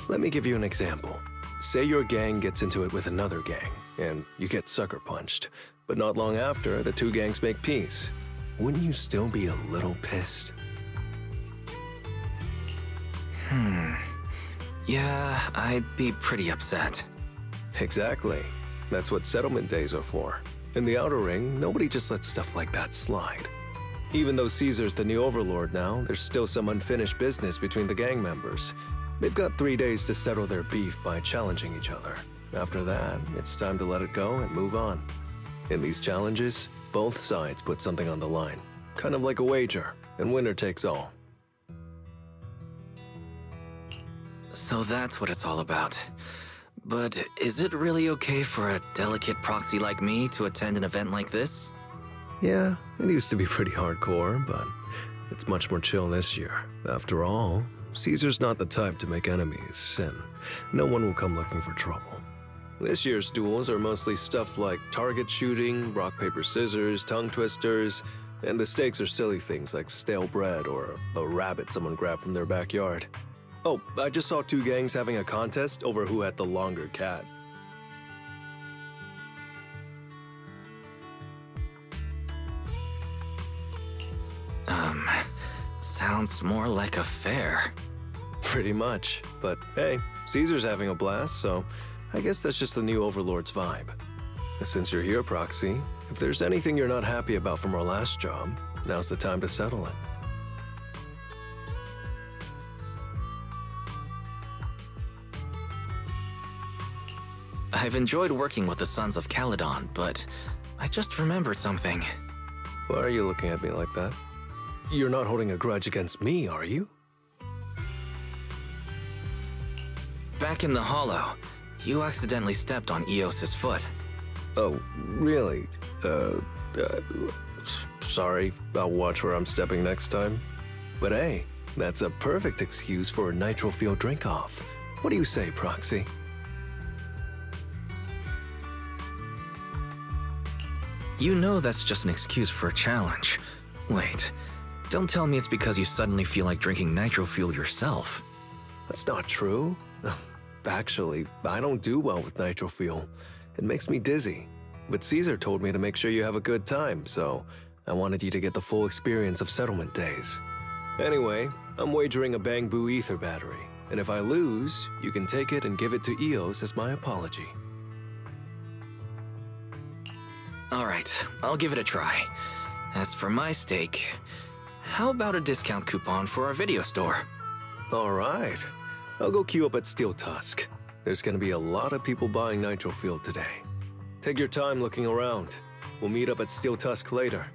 Let me give you an example. Say your gang gets into it with another gang, and you get sucker punched. But not long after, the two gangs make peace. Wouldn't you still be a little pissed? Yeah, I'd be pretty upset. Exactly. That's what settlement days are for. In the Outer Ring, nobody just lets stuff like that slide. Even though Caesar's the new overlord now, there's still some unfinished business between the gang members. They've got 3 days to settle their beef by challenging each other. After that, it's time to let it go and move on. In these challenges, both sides put something on the line. Kind of like a wager, and winner takes all. So that's what it's all about. But is it really okay for a delicate proxy like me to attend an event like this? Yeah, it used to be pretty hardcore, but it's much more chill this year. After all, Caesar's not the type to make enemies, and no one will come looking for trouble. This year's duels are mostly stuff like target shooting, rock, paper, scissors, tongue twisters, and the stakes are silly things like stale bread or a rabbit someone grabbed from their backyard. Oh, I just saw 2 gangs having a contest over who had the longer cat. Sounds more like a fair. Pretty much, but hey, Caesar's having a blast, so I guess that's just the new Overlord's vibe. Since you're here, Proxy, if there's anything you're not happy about from our last job, now's the time to settle it. I've enjoyed working with the Sons of Caledon, but I just remembered something. Why are you looking at me like that? You're not holding a grudge against me, are you? Back in the Hollow, you accidentally stepped on Eos's foot. Oh, really? Sorry, I'll watch where I'm stepping next time. But hey, that's a perfect excuse for a nitro-fuel drink-off. What do you say, Proxy? You know that's just an excuse for a challenge. Wait, don't tell me it's because you suddenly feel like drinking nitro fuel yourself. That's not true. Actually, I don't do well with nitro fuel. It makes me dizzy. But Caesar told me to make sure you have a good time, so I wanted you to get the full experience of settlement days. Anyway, I'm wagering a Bangbu ether battery, and if I lose, you can take it and give it to Eos as my apology. Alright, I'll give it a try. As for my stake, how about a discount coupon for our video store? Alright, I'll go queue up at Steel Tusk. There's gonna be a lot of people buying nitro fuel today. Take your time looking around. We'll meet up at Steel Tusk later.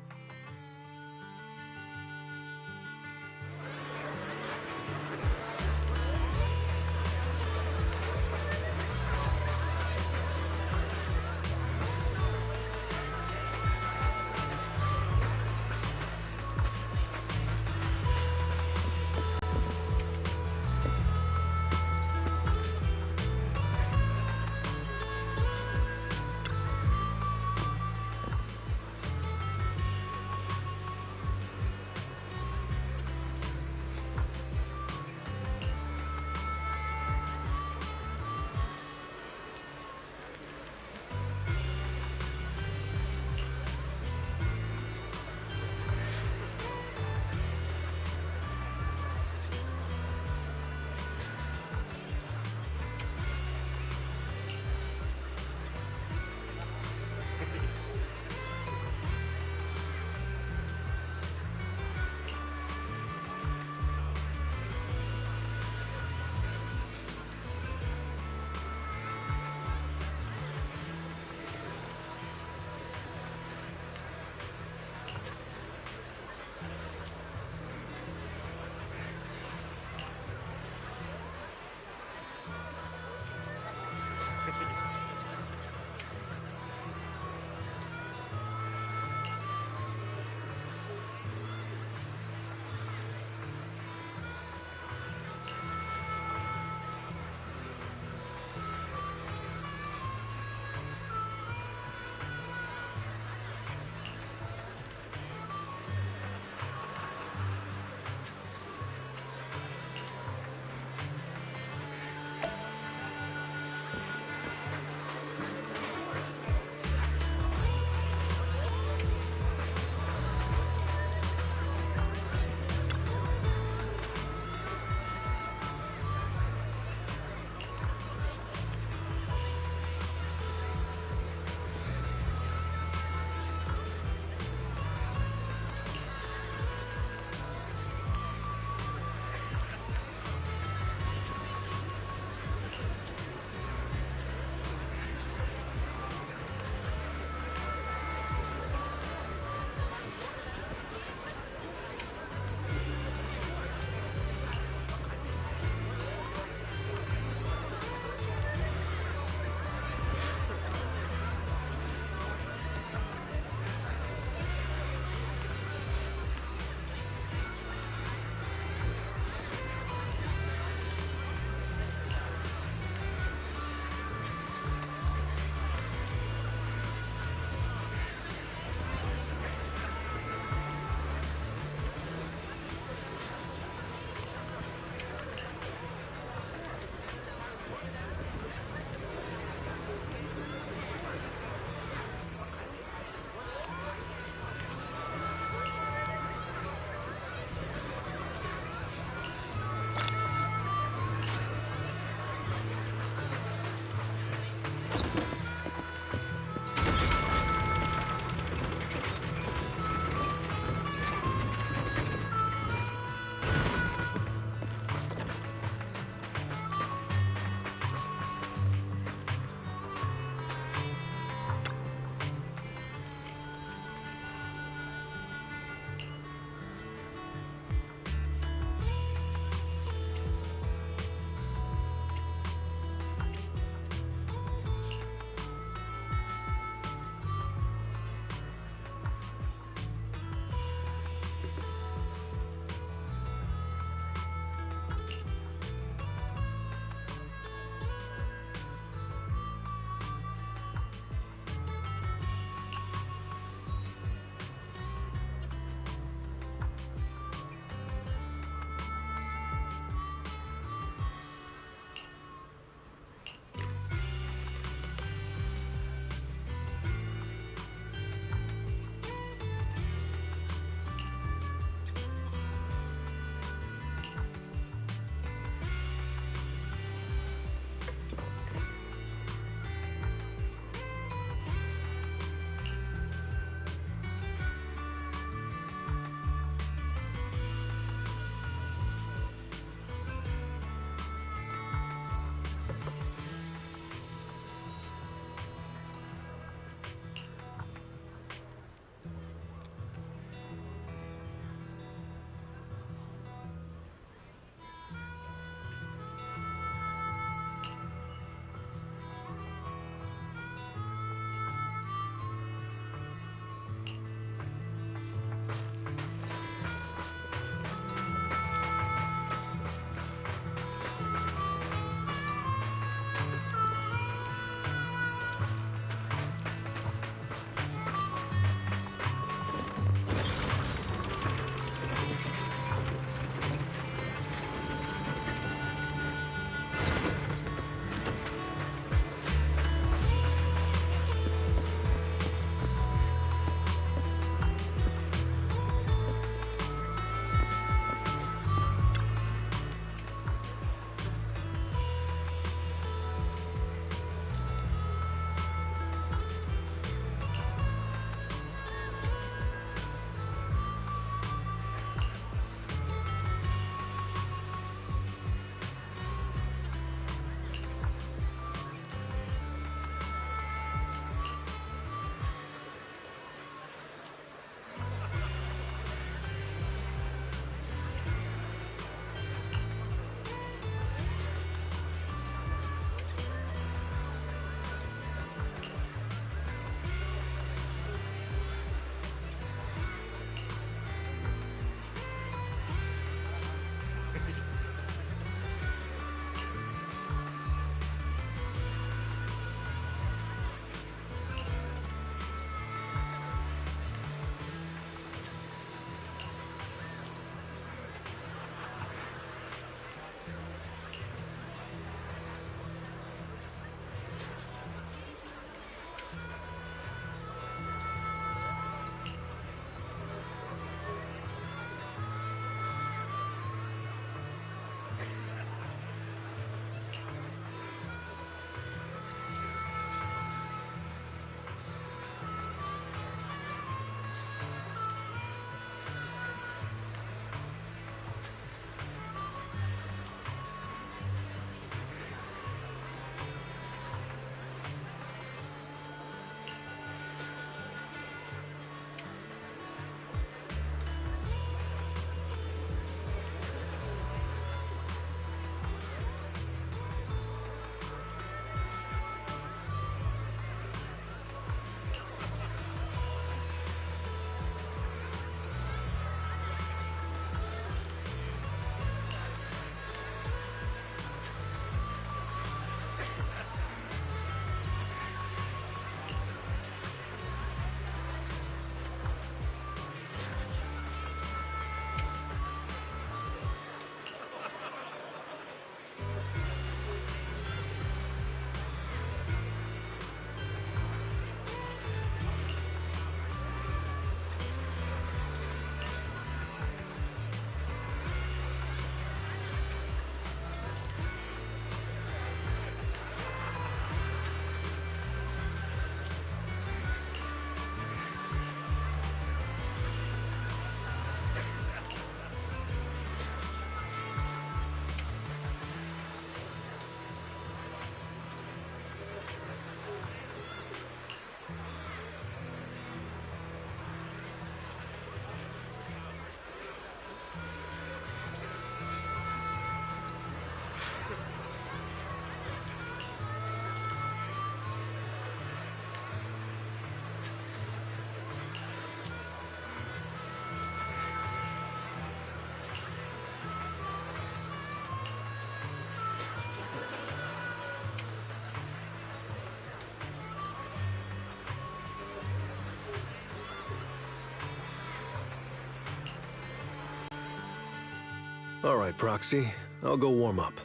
All right, Proxy. I'll go warm up.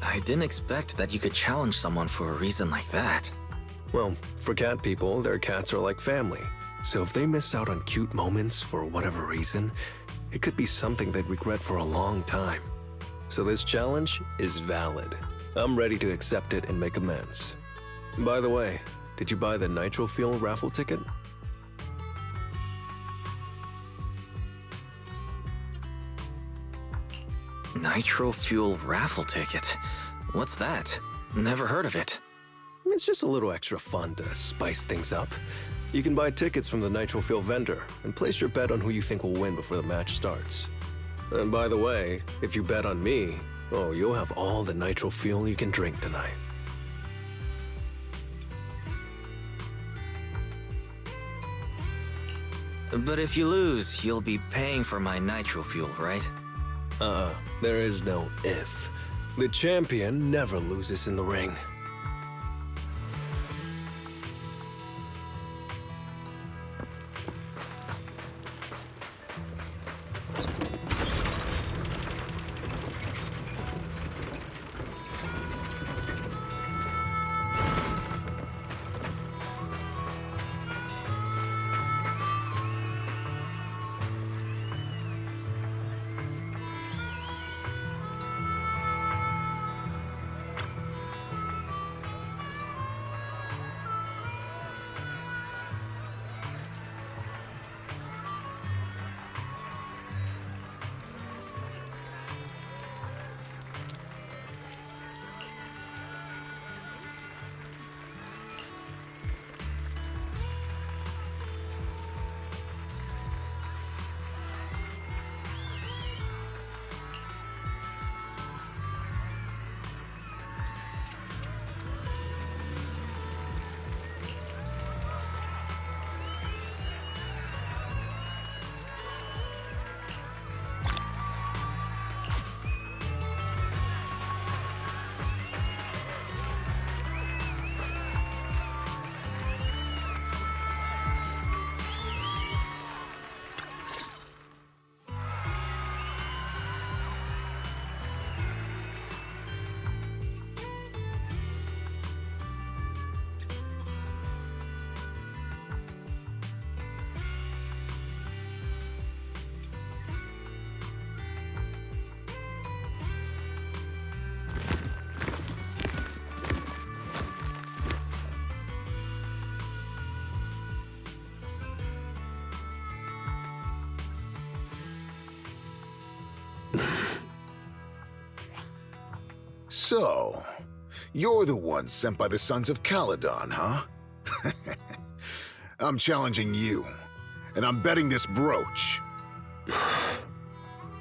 I didn't expect that you could challenge someone for a reason like that. Well, for cat people, their cats are like family. So if they miss out on cute moments for whatever reason, it could be something they'd regret for a long time. So this challenge is valid. I'm ready to accept it and make amends. By the way, did you buy the Nitro Fuel raffle ticket? Nitro Fuel raffle ticket? What's that? Never heard of it. It's just a little extra fun to spice things up. You can buy tickets from the Nitro Fuel vendor and place your bet on who you think will win before the match starts. And by the way, if you bet on me, oh, you'll have all the Nitro Fuel you can drink tonight. But if you lose, you'll be paying for my Nitro Fuel, right? There is no if. The champion never loses in the ring. So, you're the one sent by the Sons of Caledon, huh? I'm challenging you, and I'm betting this brooch.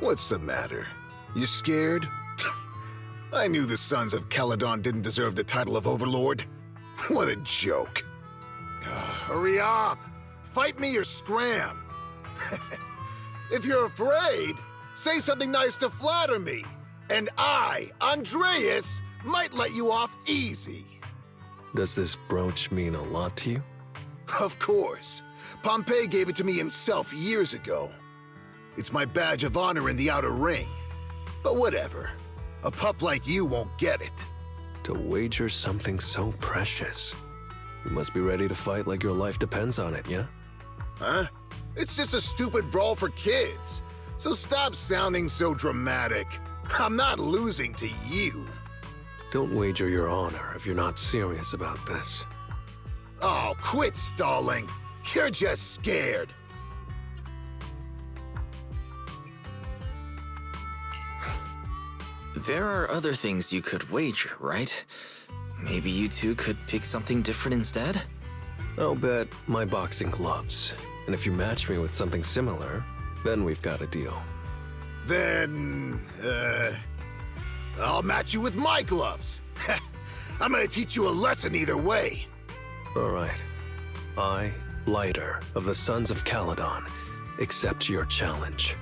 What's the matter? You scared? I knew the Sons of Caledon didn't deserve the title of Overlord. What a joke. Hurry up! Fight me or scram! If you're afraid, say something nice to flatter me, and I, Andreas, might let you off easy. Does this brooch mean a lot to you? Of course. Pompey gave it to me himself years ago. It's my badge of honor in the outer ring. But whatever. A pup like you won't get it. To wager something so precious. You must be ready to fight like your life depends on it, yeah? Huh? It's just a stupid brawl for kids. So stop sounding so dramatic. I'm not losing to you. Don't wager your honor if you're not serious about this. Oh, quit stalling. You're just scared. There are other things you could wager, right? Maybe you two could pick something different instead? I'll bet my boxing gloves. And if you match me with something similar, then we've got a deal. Then, I'll match you with my gloves. I'm gonna teach you a lesson either way. All right. I, Lighter of the Sons of Caledon, accept your challenge.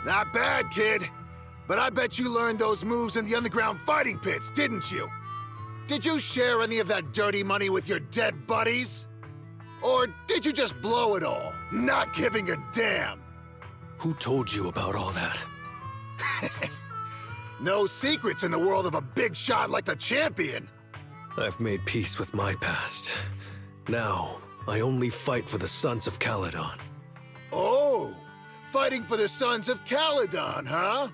Not bad, kid. But I bet you learned those moves in the underground fighting pits, didn't you? Did you share any of that dirty money with your dead buddies? Or did you just blow it all, not giving a damn? Who told you about all that? No secrets in the world of a big shot like the champion. I've made peace with my past. Now, I only fight for the Sons of Caledon. Oh, fighting for the Sons of Caledon, huh?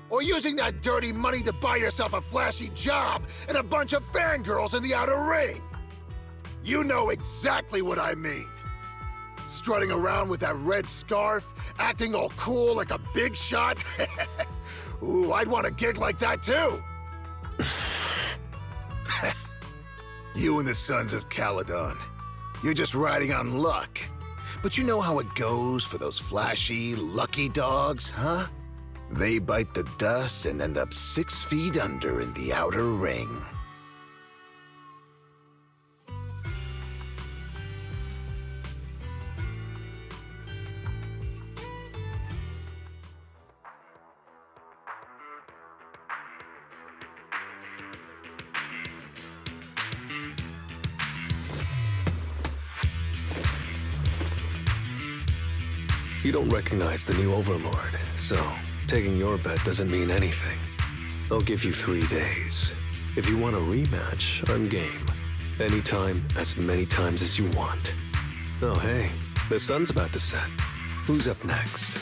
Or using that dirty money to buy yourself a flashy job and a bunch of fangirls in the outer ring. You know exactly what I mean. Strutting around with that red scarf, acting all cool like a big shot. Ooh, I'd want a gig like that too. You and the Sons of Caledon. You're just riding on luck. But you know how it goes for those flashy, lucky dogs, huh? They bite the dust and end up 6 feet under in the outer ring. You don't recognize the new Overlord, so taking your bet doesn't mean anything. I'll give you 3 days. If you want a rematch, I'm game. Anytime, as many times as you want. Oh hey, the sun's about to set. Who's up next?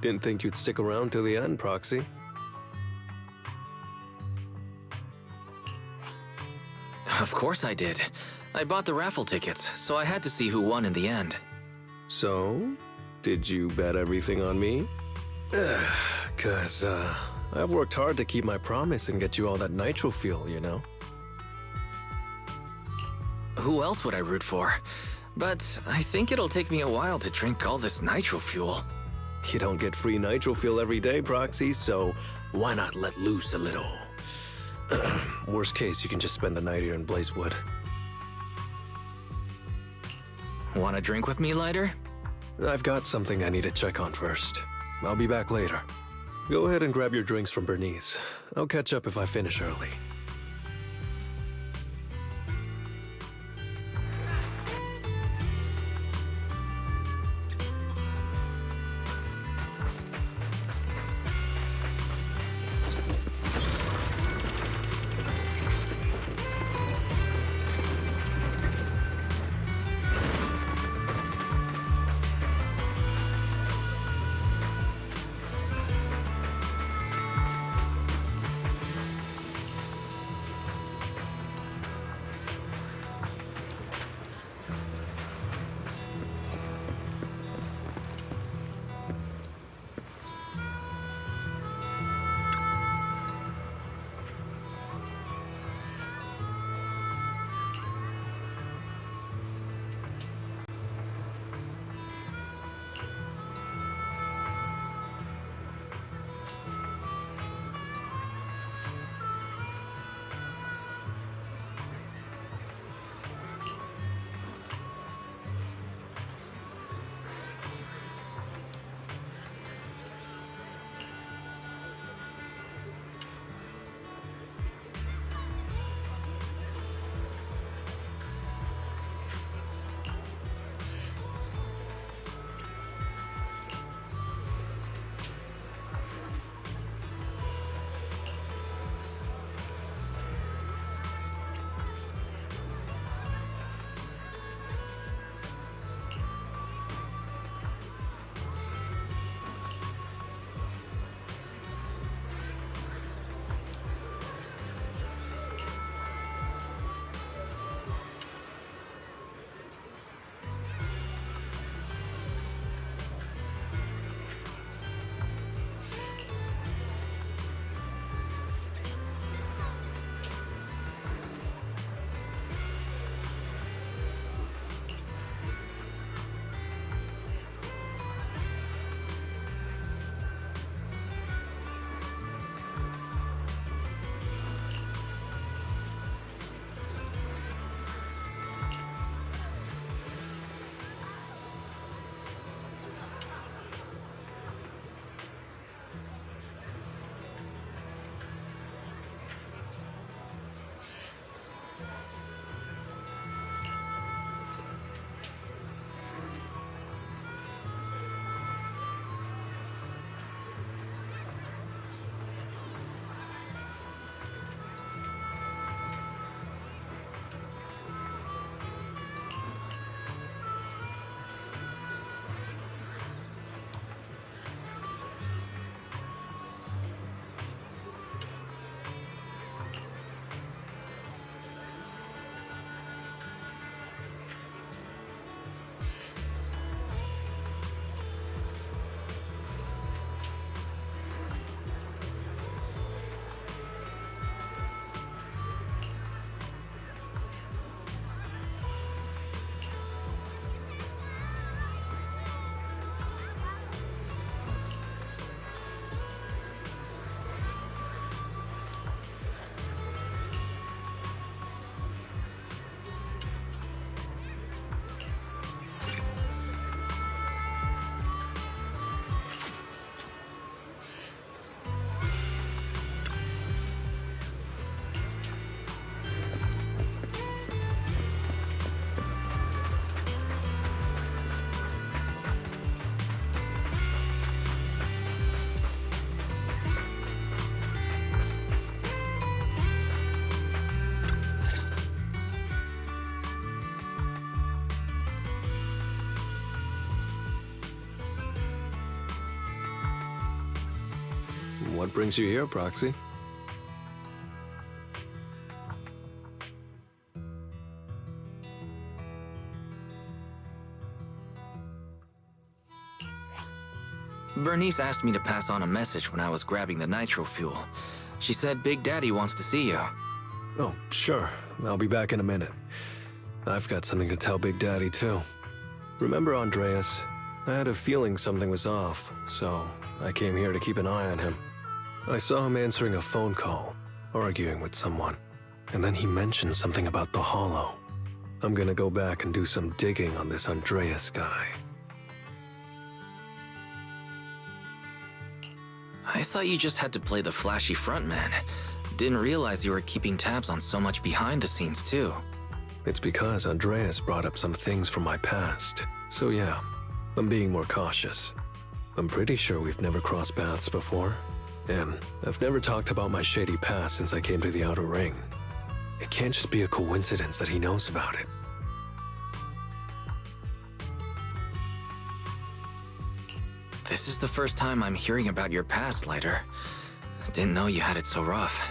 Didn't think you'd stick around till the end, Proxy. Of course I did. I bought the raffle tickets, so I had to see who won in the end. So, did you bet everything on me? Cause, I've worked hard to keep my promise and get you all that nitro fuel, you know? Who else would I root for? But I think it'll take me a while to drink all this nitro fuel. You don't get free nitro fuel every day, Proxy, so why not let loose a little? Worst case, you can just spend the night here in Blazewood. Want a drink with me, Lighter? I've got something I need to check on first. I'll be back later. Go ahead and grab your drinks from Bernice. I'll catch up if I finish early. What brings you here, Proxy? Bernice asked me to pass on a message when I was grabbing the nitro fuel. She said Big Daddy wants to see you. Oh, sure. I'll be back in a minute. I've got something to tell Big Daddy, too. Remember Andreas? I had a feeling something was off, so I came here to keep an eye on him. I saw him answering a phone call, arguing with someone, and then he mentioned something about the Hollow. I'm gonna go back and do some digging on this Andreas guy. I thought you just had to play the flashy frontman. Didn't realize you were keeping tabs on so much behind the scenes, too. It's because Andreas brought up some things from my past, so yeah, I'm being more cautious. I'm pretty sure we've never crossed paths before, and I've never talked about my shady past since I came to the Outer Ring. It can't just be a coincidence that he knows about it. This is the first time I'm hearing about your past, Lighter. Didn't know you had it so rough.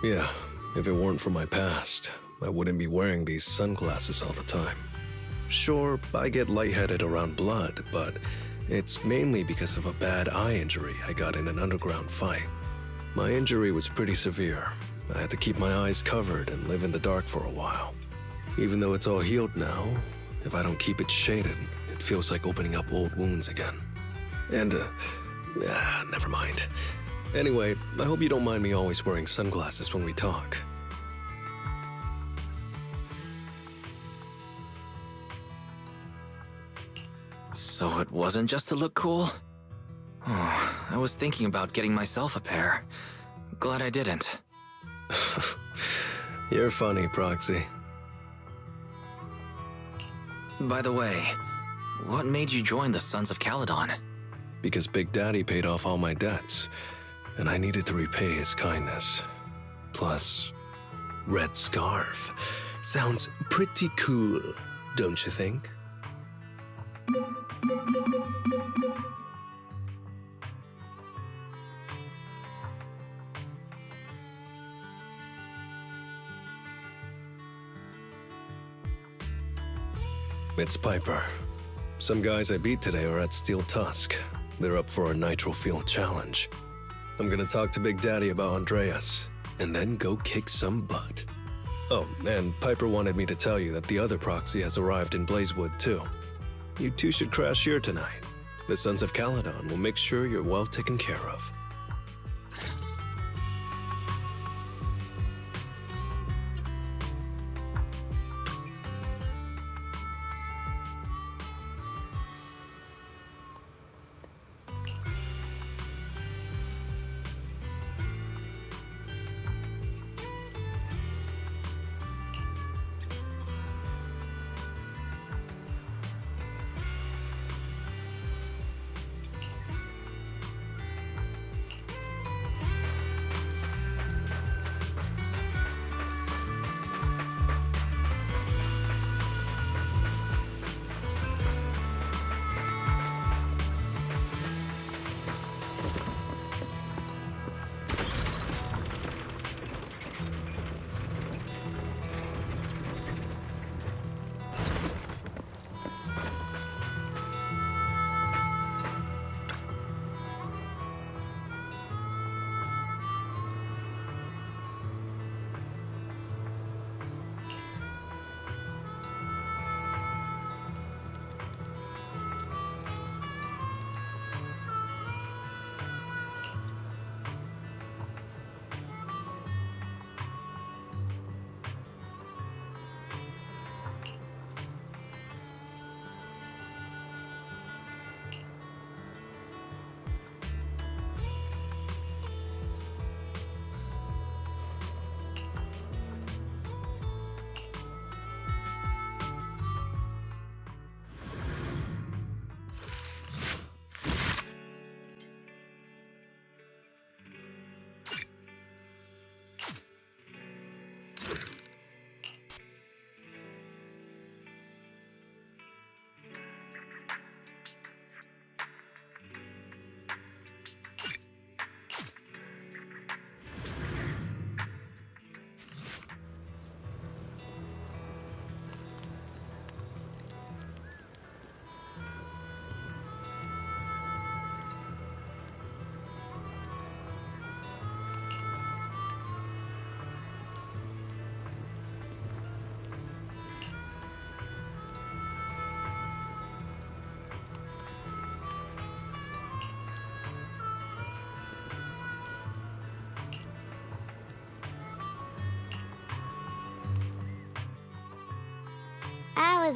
Yeah, if it weren't for my past, I wouldn't be wearing these sunglasses all the time. Sure, I get lightheaded around blood, but it's mainly because of a bad eye injury I got in an underground fight. My injury was pretty severe. I had to keep my eyes covered and live in the dark for a while. Even though it's all healed now, if I don't keep it shaded, it feels like opening up old wounds again. And, never mind. Anyway, I hope you don't mind me always wearing sunglasses when we talk. So it wasn't just to look cool? Oh, I was thinking about getting myself a pair. Glad I didn't. You're funny, Proxy. By the way, what made you join the Sons of Caledon? Because Big Daddy paid off all my debts, and I needed to repay his kindness. Plus, Red Scarf. Sounds pretty cool, don't you think? It's Piper. Some guys I beat today are at Steel Tusk. They're up for a nitro field challenge. I'm gonna talk to Big Daddy about Andreas, and then go kick some butt. Oh, and Piper wanted me to tell you that the other proxy has arrived in Blazewood too. You two should crash here tonight. The Sons of Caledon will make sure you're well taken care of.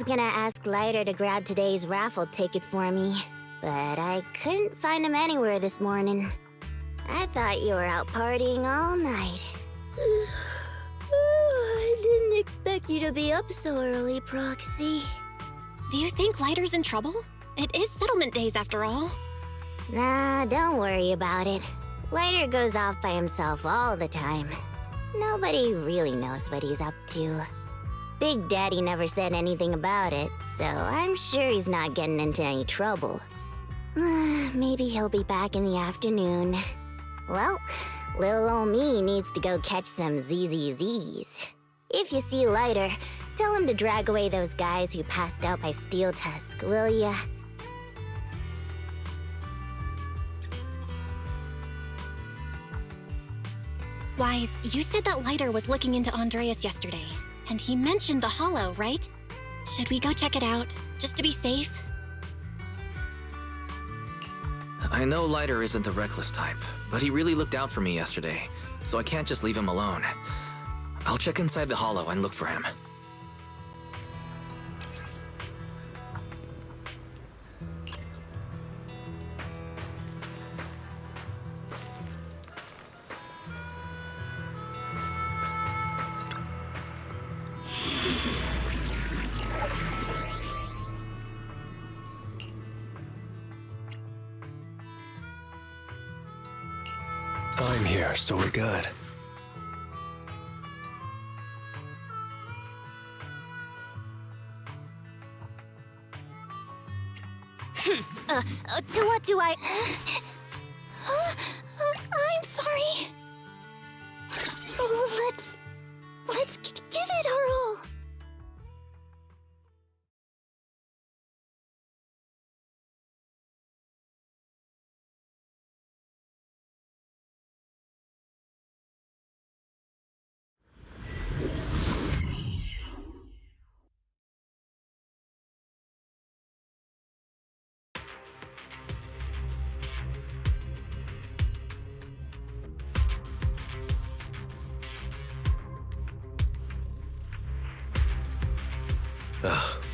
was gonna ask Lighter to grab today's raffle ticket for me, but I couldn't find him anywhere this morning. I thought you were out partying all night. I didn't expect you to be up so early, Proxy. Do you think Lighter's in trouble? It is settlement days after all. Nah, don't worry about it. Lighter goes off by himself all the time. Nobody really knows what he's up to. Big Daddy never said anything about it, so I'm sure he's not getting into any trouble. Maybe he'll be back in the afternoon. Well, little ol' me needs to go catch some ZZZs. If you see Lighter, tell him to drag away those guys who passed out by Steel Tusk, will ya? Wise, you said that Lighter was looking into Andreas yesterday, and he mentioned the Hollow, right? Should we go check it out, just to be safe? I know Lighter isn't the reckless type, but he really looked out for me yesterday, so I can't just leave him alone. I'll check inside the Hollow and look for him. I'm here, so we're good. To what do I... I'm sorry. Let's give it our all.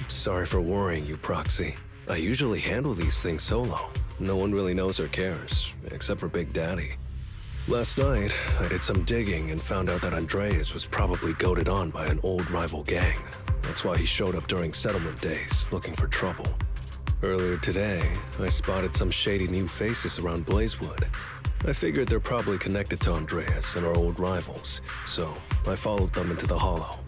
Sorry for worrying you, Proxy. I usually handle these things solo. No one really knows or cares, except for Big Daddy. Last night, I did some digging and found out that Andreas was probably goaded on by an old rival gang. That's why he showed up during settlement days, looking for trouble. Earlier today, I spotted some shady new faces around Blazewood. I figured they're probably connected to Andreas and our old rivals, so I followed them into the Hollow.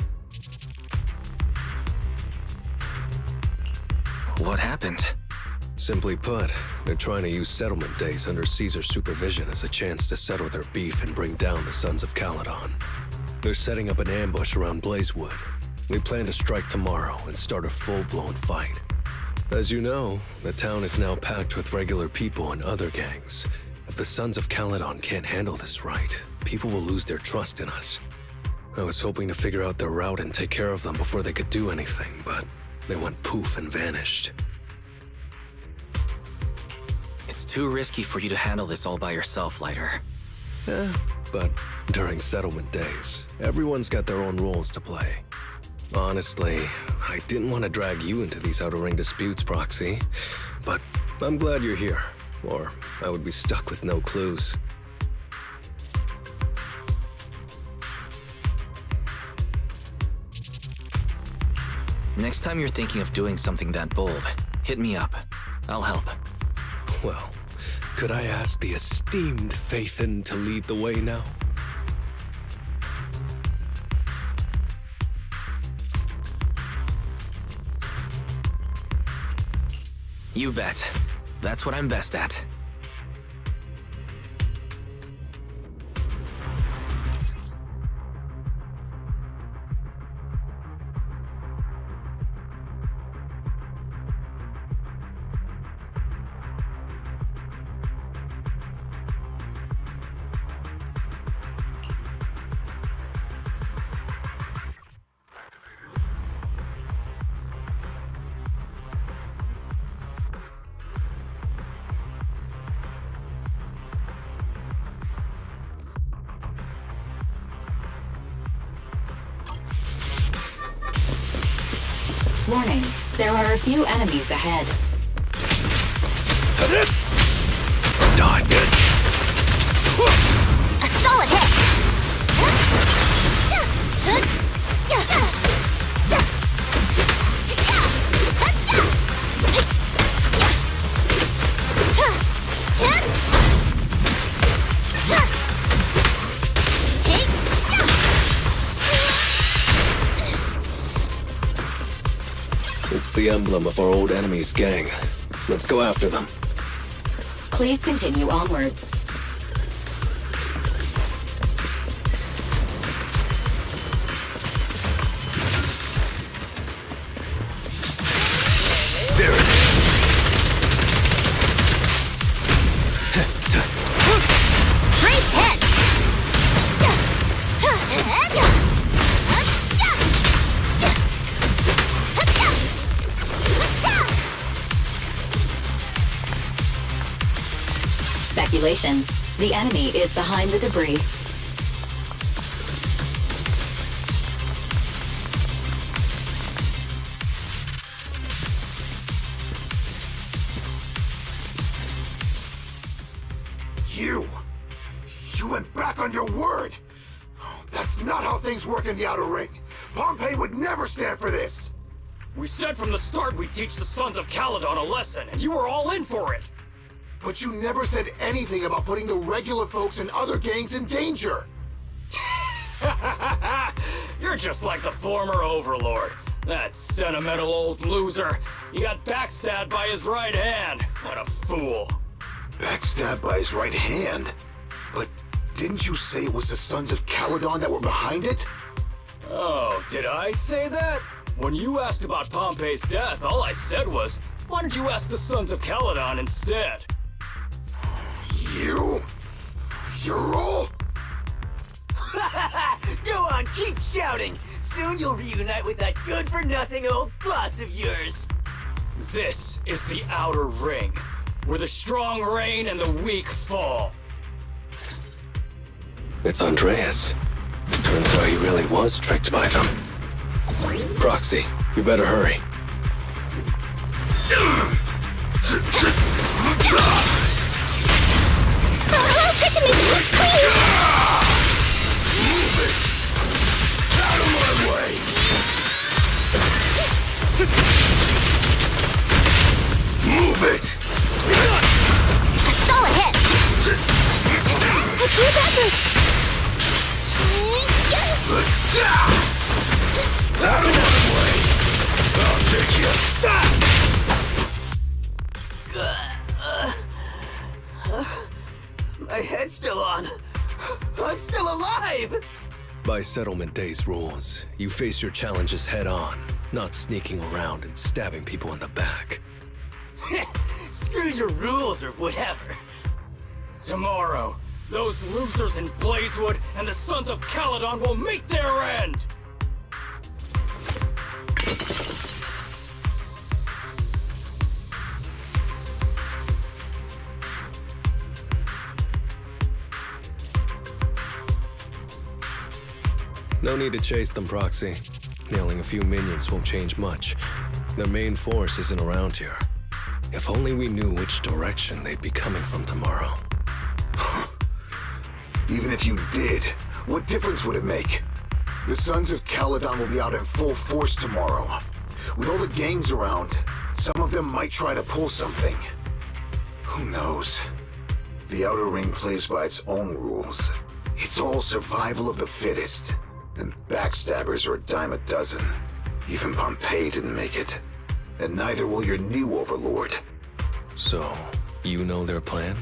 What happened? Simply put, they're trying to use settlement days under Caesar's supervision as a chance to settle their beef and bring down the Sons of Caledon. They're setting up an ambush around Blazewood. We plan to strike tomorrow and start a full-blown fight. As you know, the town is now packed with regular people and other gangs. If the Sons of Caledon can't handle this right, people will lose their trust in us. I was hoping to figure out their route and take care of them before they could do anything, but they went poof and vanished. It's too risky for you to handle this all by yourself, Lighter. But during settlement days, everyone's got their own roles to play. Honestly, I didn't want to drag you into these outer ring disputes, Proxy, but I'm glad you're here, or I would be stuck with no clues. Next time you're thinking of doing something that bold, hit me up. I'll help. Well, could I ask the esteemed Phaethon to lead the way now? You bet. That's what I'm best at. Warning, there are a few enemies ahead. Die. A solid hit! It's the emblem of our old enemy's gang. Let's go after them. Please continue onwards. There it is. Great hit! Speculation. The enemy is behind the debris. You went back on your word! That's not how things work in the Outer Ring. Pompey would never stand for this! We said from the start we'd teach the Sons of Caledon a lesson, and you were all in for it! But you never said anything about putting the regular folks and other gangs in danger! You're just like the former Overlord. That sentimental old loser. He got backstabbed by his right hand. What a fool. Backstabbed by his right hand? But didn't you say it was the Sons of Caledon that were behind it? Oh, did I say that? When you asked about Pompey's death, all I said was, why don't you ask the Sons of Caledon instead? You? You're all... Go on, keep shouting! Soon you'll reunite with that good-for-nothing old boss of yours! This is the Outer Ring, where the strong reign and the weak fall. It's Andreas. Turns out he really was tricked by them. Proxy, you better hurry. I'll try to make things clean! Move it! Out of my way! Move it! A solid hit! I grew backwards! Out of my way! I'll take you! My head's still on. I'm still alive! By Settlement Day's rules, you face your challenges head on, not sneaking around and stabbing people in the back. Screw your rules or whatever. Tomorrow, those losers in Blazewood and the Sons of Caledon will meet their end! No need to chase them, Proxy. Nailing a few minions won't change much. Their main force isn't around here. If only we knew which direction they'd be coming from tomorrow. Even if you did, what difference would it make? The Sons of Caledon will be out in full force tomorrow. With all the gangs around, some of them might try to pull something. Who knows? The Outer Ring plays by its own rules. It's all survival of the fittest. And backstabbers are a dime a dozen. Even Pompey didn't make it. And neither will your new overlord. So, you know their plan?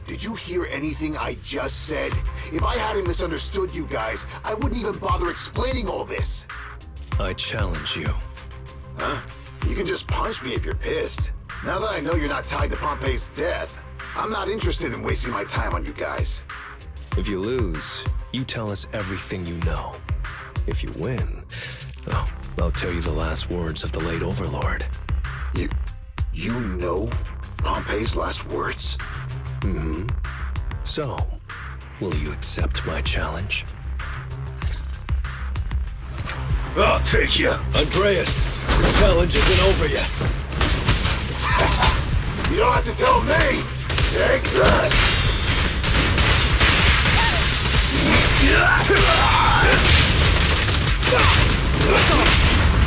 Did you hear anything I just said? If I hadn't misunderstood you guys, I wouldn't even bother explaining all this. I challenge you. Huh? You can just punch me if you're pissed. Now that I know you're not tied to Pompey's death, I'm not interested in wasting my time on you guys. If you lose, you tell us everything you know. If you win, oh, I'll tell you the last words of the late Overlord. You know Pompey's last words? Mm-hmm. So, will you accept my challenge? I'll take you. Andreas! The challenge isn't over yet. You don't have to tell me! Take that!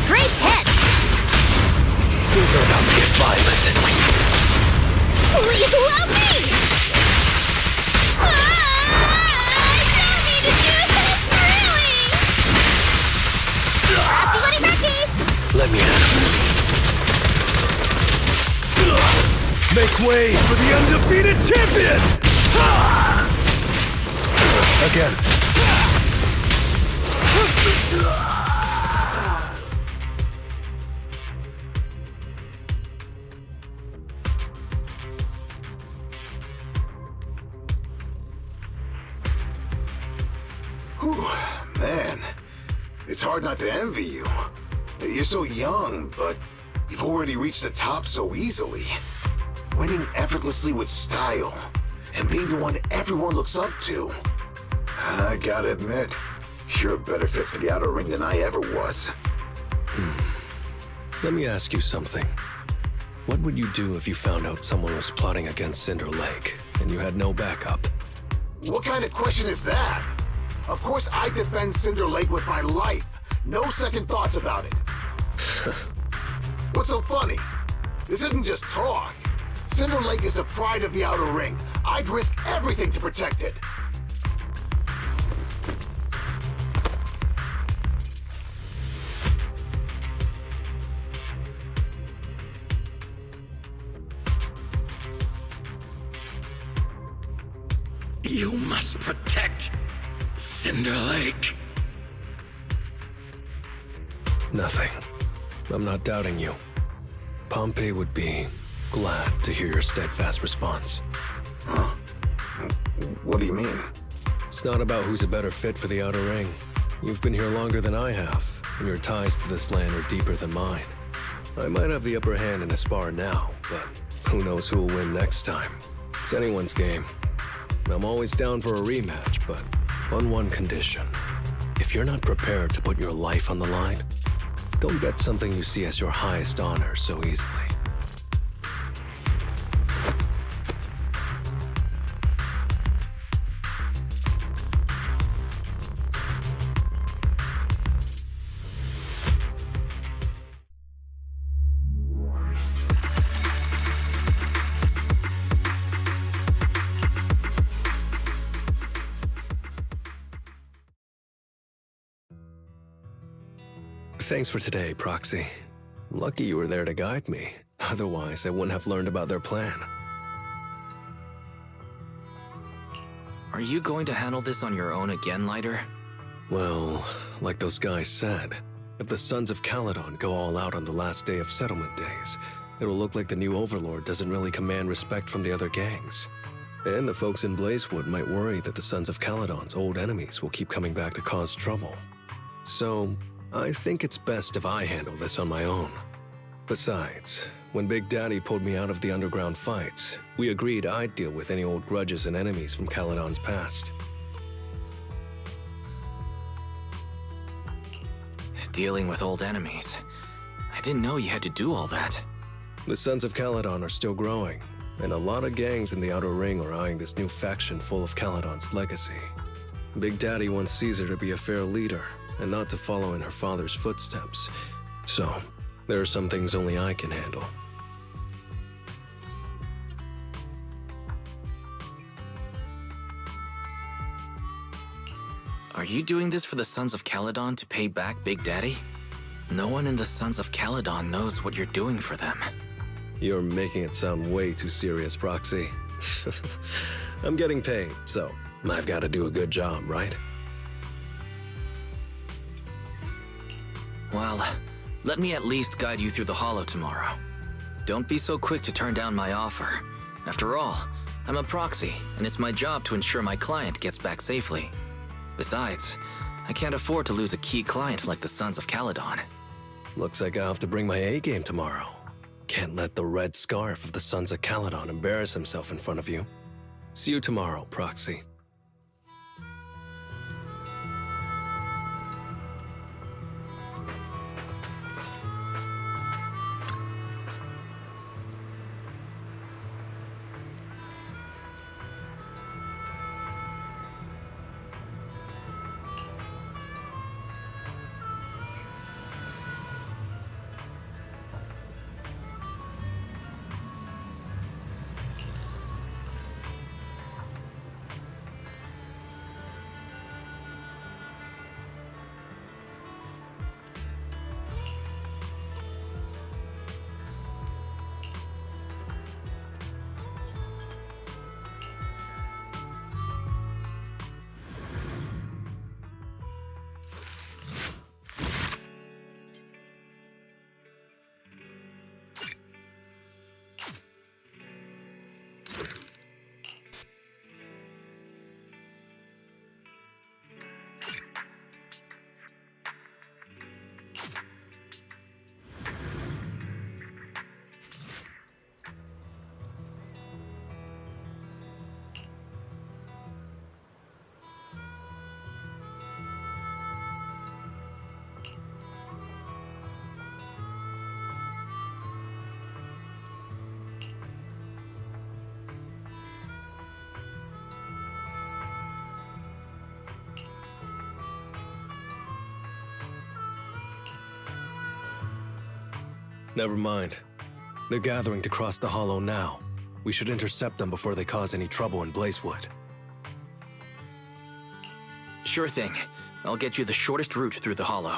Great hit! Things are about to get violent. Please love me! I don't need to do this, really! Rocky, Rocky! Let me at him. Make way for the undefeated champion! Again. Whew, man. It's hard not to envy you. You're so young, but you've already reached the top so easily. Winning effortlessly with style, and being the one everyone looks up to. I gotta admit, you're a better fit for the outer ring than I ever was. Let me ask you something. What would you do if you found out someone was plotting against Cinder Lake, and you had no backup? What kind of question is that? Of course I defend Cinder Lake with my life. No second thoughts about it. What's so funny? This isn't just talk. Cinder Lake is the pride of the Outer Ring. I'd risk everything to protect it. You must protect Cinder Lake. Nothing. I'm not doubting you. Pompey would be glad to hear your steadfast response. Huh? What do you mean? It's not about who's a better fit for the Outer Ring. You've been here longer than I have, and your ties to this land are deeper than mine. I might have the upper hand in a spar now, but who knows who will win next time. It's anyone's game. I'm always down for a rematch, but on one condition. If you're not prepared to put your life on the line, don't bet something you see as your highest honor so easily. Thanks for today, Proxy. Lucky you were there to guide me. Otherwise, I wouldn't have learned about their plan. Are you going to handle this on your own again, Lighter? Well, like those guys said, if the Sons of Caledon go all out on the last day of settlement days, it'll look like the new Overlord doesn't really command respect from the other gangs. And the folks in Blazewood might worry that the Sons of Caledon's old enemies will keep coming back to cause trouble. So, I think it's best if I handle this on my own. Besides, when Big Daddy pulled me out of the underground fights, we agreed I'd deal with any old grudges and enemies from Caledon's past. Dealing with old enemies. I didn't know you had to do all that. The Sons of Caledon are still growing, and a lot of gangs in the Outer Ring are eyeing this new faction full of Caledon's legacy. Big Daddy wants Caesar to be a fair leader, and not to follow in her father's footsteps. So, there are some things only I can handle. Are you doing this for the Sons of Caledon to pay back Big Daddy? No one in the Sons of Caledon knows what you're doing for them. You're making it sound way too serious, Proxy. I'm getting paid, so I've got to do a good job, right? Well, let me at least guide you through the Hollow tomorrow. Don't be so quick to turn down my offer. After all, I'm a proxy, and it's my job to ensure my client gets back safely. Besides, I can't afford to lose a key client like the Sons of Caledon. Looks like I'll have to bring my A-game tomorrow. Can't let the red scarf of the Sons of Caledon embarrass himself in front of you. See you tomorrow, Proxy. Never mind. They're gathering to cross the hollow now. We should intercept them before they cause any trouble in Blazewood. Sure thing. I'll get you the shortest route through the hollow.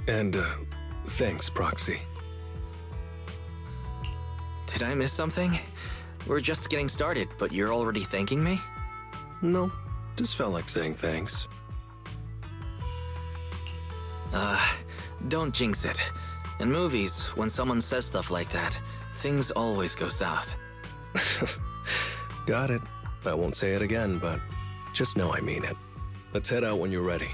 And, thanks, Proxy. Did I miss something? We're just getting started, but you're already thanking me? No, just felt like saying thanks. Don't jinx it. In movies, when someone says stuff like that, things always go south. Got it. I won't say it again, but just know I mean it. Let's head out when you're ready.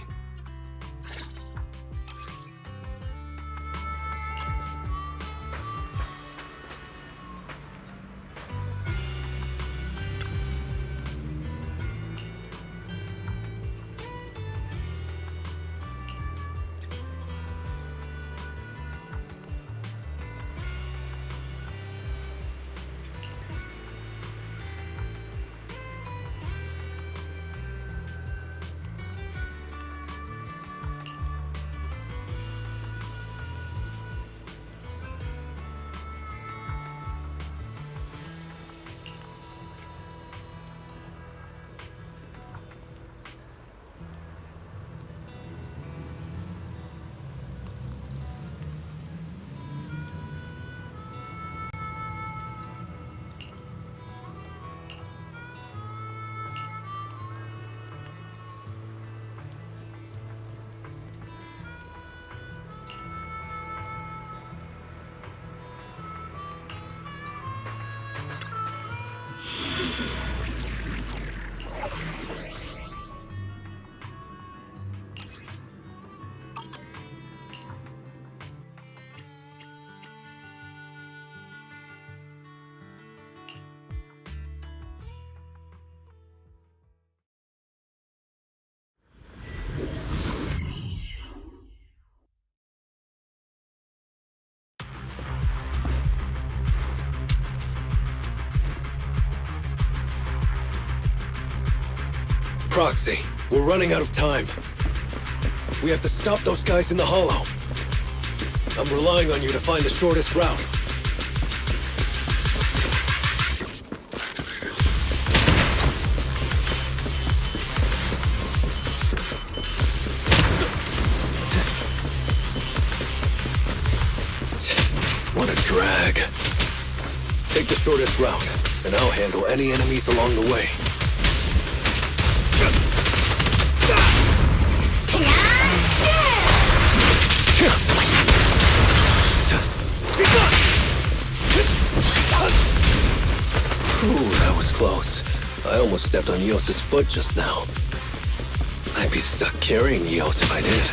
Proxy, we're running out of time. We have to stop those guys in the hollow. I'm relying on you to find the shortest route. What a drag. Take the shortest route, and I'll handle any enemies along the way. Ooh, that was close. I almost stepped on Eos's foot just now. I'd be stuck carrying Eos if I did.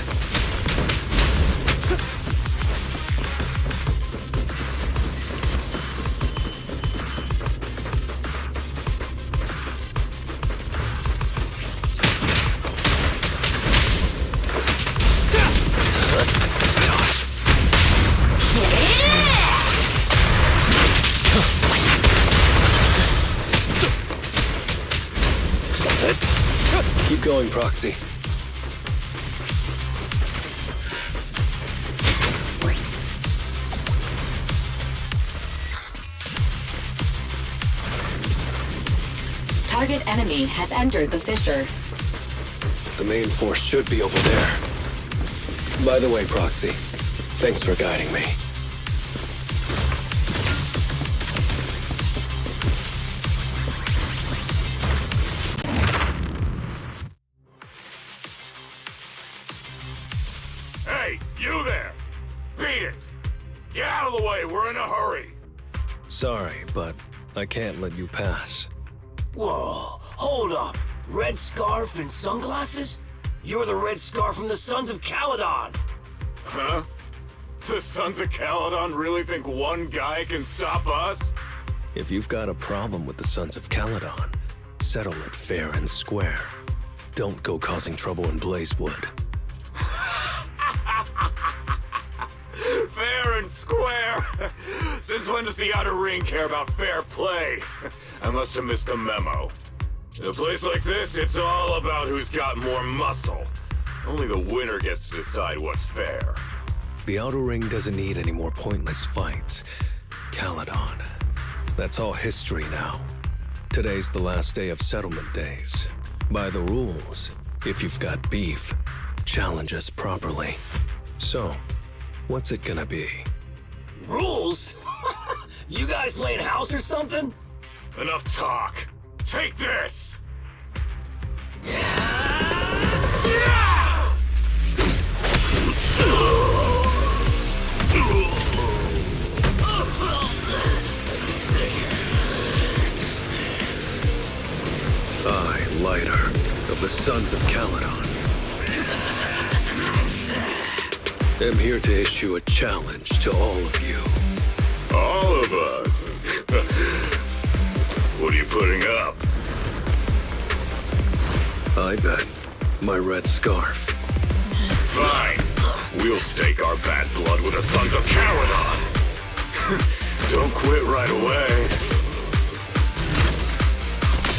Keep going, Proxy. Target enemy has entered the fissure. The main force should be over there. By the way, Proxy, thanks for guiding me. Hey, you there! Beat it! Get out of the way, we're in a hurry! Sorry, but I can't let you pass. Whoa, hold up. Red scarf and sunglasses? You're the red scarf from the Sons of Caledon. Huh? The Sons of Caledon really think one guy can stop us? If you've got a problem with the Sons of Caledon, settle it fair and square. Don't go causing trouble in Blazewood. Fair and square? Since when does the Outer Ring care about fair play? I must have missed the memo. In a place like this, it's all about who's got more muscle. Only the winner gets to decide what's fair. The Outer Ring doesn't need any more pointless fights. Caledon. That's all history now. Today's the last day of settlement days. By the rules, if you've got beef, challenge us properly. So, what's it gonna be? Rules? You guys playing house or something? Enough talk. Take this! I, Lighter, of the Sons of Caledon, am here to issue a challenge to all of you. All of us? What are you putting up? I bet my red scarf. Fine. We'll stake our bad blood with the Sons of Caledon. Don't quit right away.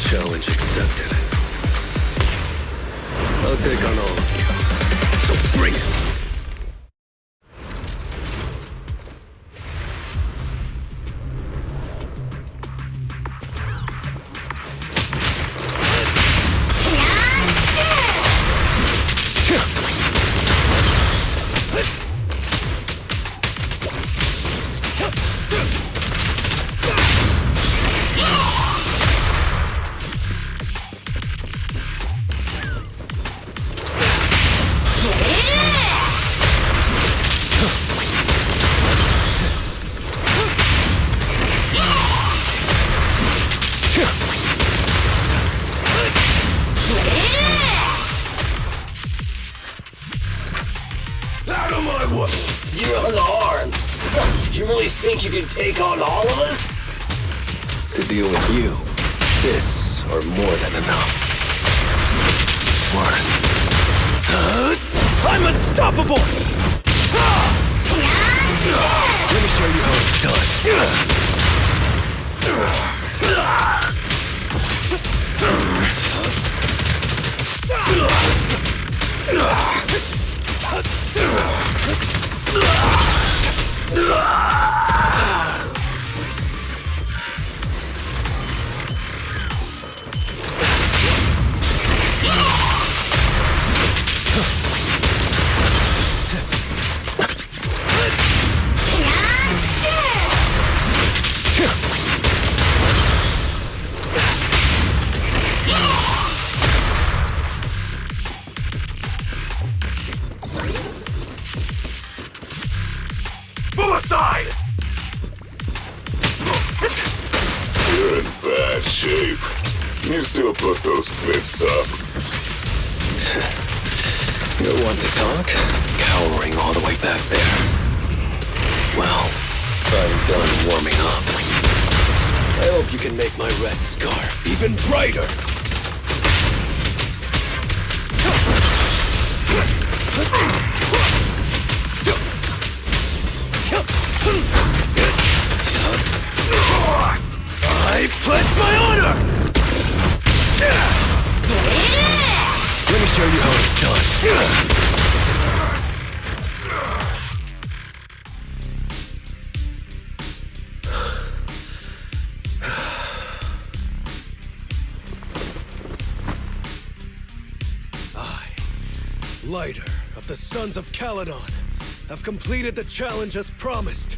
Challenge accepted. I'll take on all of you. So bring it! Out of my way! You're unarmed! You really think you can take on all of us? To deal with you, fists are more than enough. Worth. I'm unstoppable! Let me show you how it's done. Move aside! You're in bad shape. You still put those fists up. You want to talk? Cowering all the way back there. Well, I'm done warming up. I hope you can make my red scarf even brighter. I pledge my honor! Let me show you how it's done. I, Lighter of the Sons of Caledon, have completed the challenge as promised.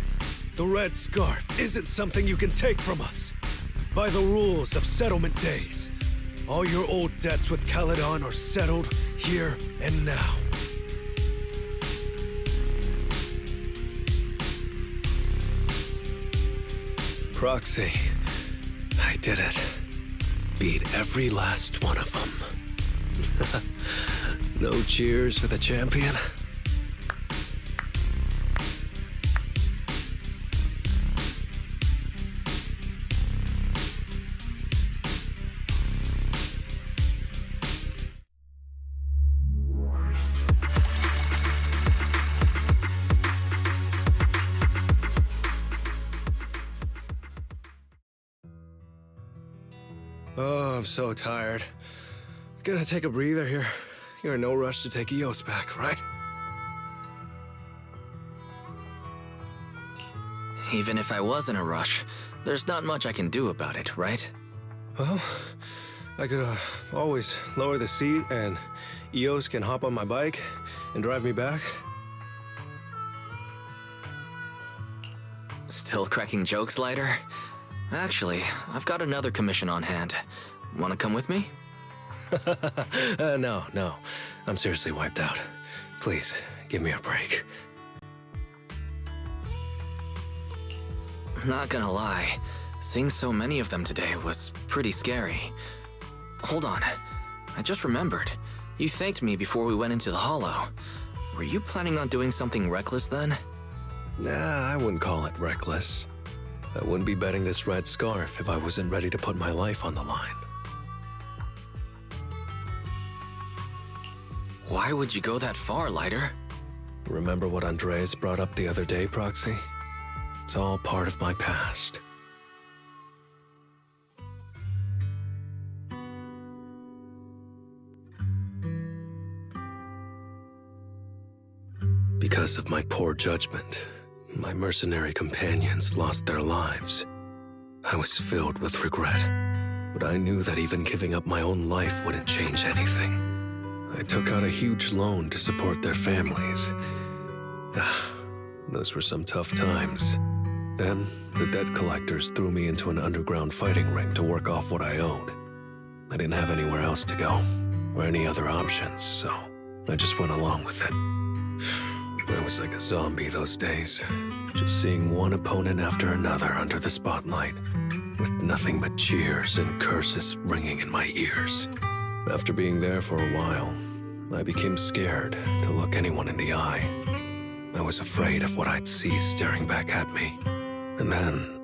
The red scarf isn't something you can take from us. By the rules of settlement days, all your old debts with Caledon are settled here and now. Proxy, I did it. Beat every last one of them. No cheers for the champion? Oh, I'm so tired. Gonna take a breather here. You're in no rush to take EOS back, right? Even if I was in a rush, there's not much I can do about it, right? Well, I could always lower the seat and Eos can hop on my bike and drive me back. Still cracking jokes, Lighter? Actually, I've got another commission on hand. Wanna come with me? No. I'm seriously wiped out. Please, give me a break. Not gonna lie, seeing so many of them today was pretty scary. Hold on, I just remembered. You thanked me before we went into the Hollow. Were you planning on doing something reckless then? Nah, I wouldn't call it reckless. I wouldn't be betting this red scarf if I wasn't ready to put my life on the line. Why would you go that far, Lighter? Remember what Andreas brought up the other day, Proxy? It's all part of my past. Because of my poor judgment, my mercenary companions lost their lives. I was filled with regret, but I knew that even giving up my own life wouldn't change anything. I took out a huge loan to support their families. Those were some tough times. Then, the debt collectors threw me into an underground fighting ring to work off what I owed. I didn't have anywhere else to go, or any other options, so I just went along with it. I was like a zombie those days, just seeing one opponent after another under the spotlight, with nothing but cheers and curses ringing in my ears. After being there for a while, I became scared to look anyone in the eye. I was afraid of what I'd see staring back at me. And then,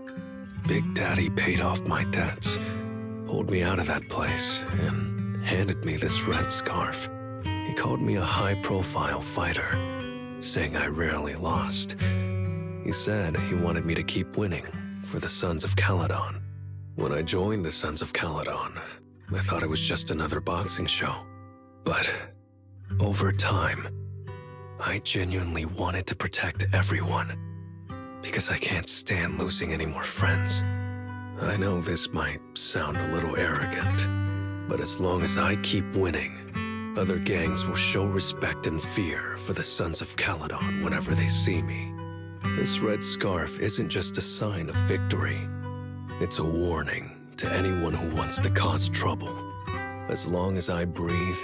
Big Daddy paid off my debts, pulled me out of that place, and handed me this red scarf. He called me a high-profile fighter, saying I rarely lost. He said he wanted me to keep winning for the Sons of Caledon. When I joined the Sons of Caledon, I thought it was just another boxing show. But over time, I genuinely wanted to protect everyone, because I can't stand losing any more friends. I know this might sound a little arrogant, but as long as I keep winning, other gangs will show respect and fear for the Sons of Caledon whenever they see me. This red scarf isn't just a sign of victory. It's a warning to anyone who wants to cause trouble. As long as I breathe,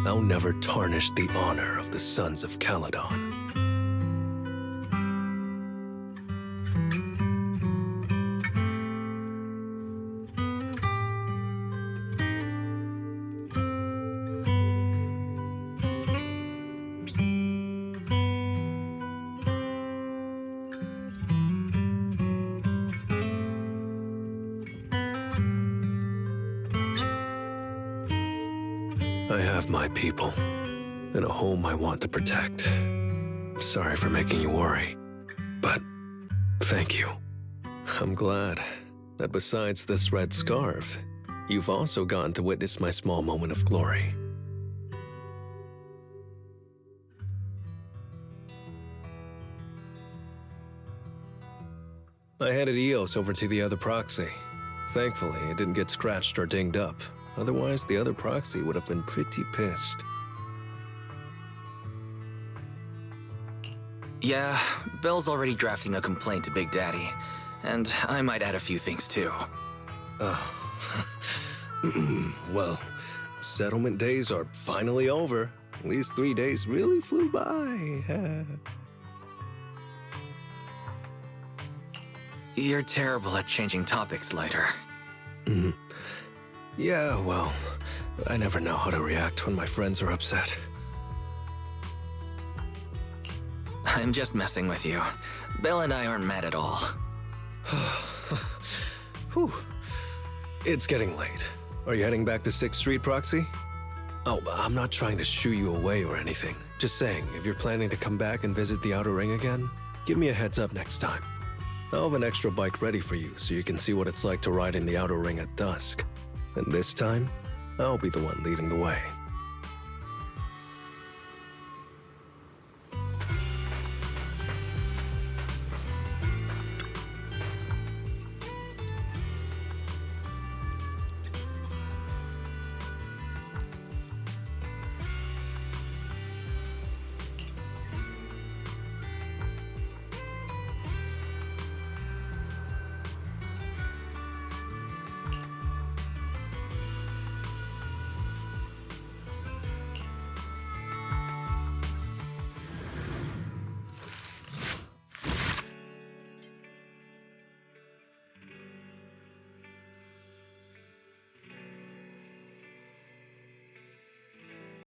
I'll never tarnish the honor of the Sons of Caledon. I have my people, and a home I want to protect. Sorry for making you worry, but thank you. I'm glad that besides this red scarf, you've also gotten to witness my small moment of glory. I handed Eos over to the other proxy. Thankfully, it didn't get scratched or dinged up. Otherwise, the other proxy would have been pretty pissed. Yeah, Belle's already drafting a complaint to Big Daddy, and I might add a few things too. Oh. Well, settlement days are finally over. These 3 days really flew by. You're terrible at changing topics, Lighter. Yeah, well, I never know how to react when my friends are upset. I'm just messing with you. Belle and I aren't mad at all. Whew. It's getting late. Are you heading back to 6th Street, Proxy? Oh, I'm not trying to shoo you away or anything. Just saying, if you're planning to come back and visit the Outer Ring again, give me a heads up next time. I'll have an extra bike ready for you so you can see what it's like to ride in the Outer Ring at dusk. And this time, I'll be the one leading the way.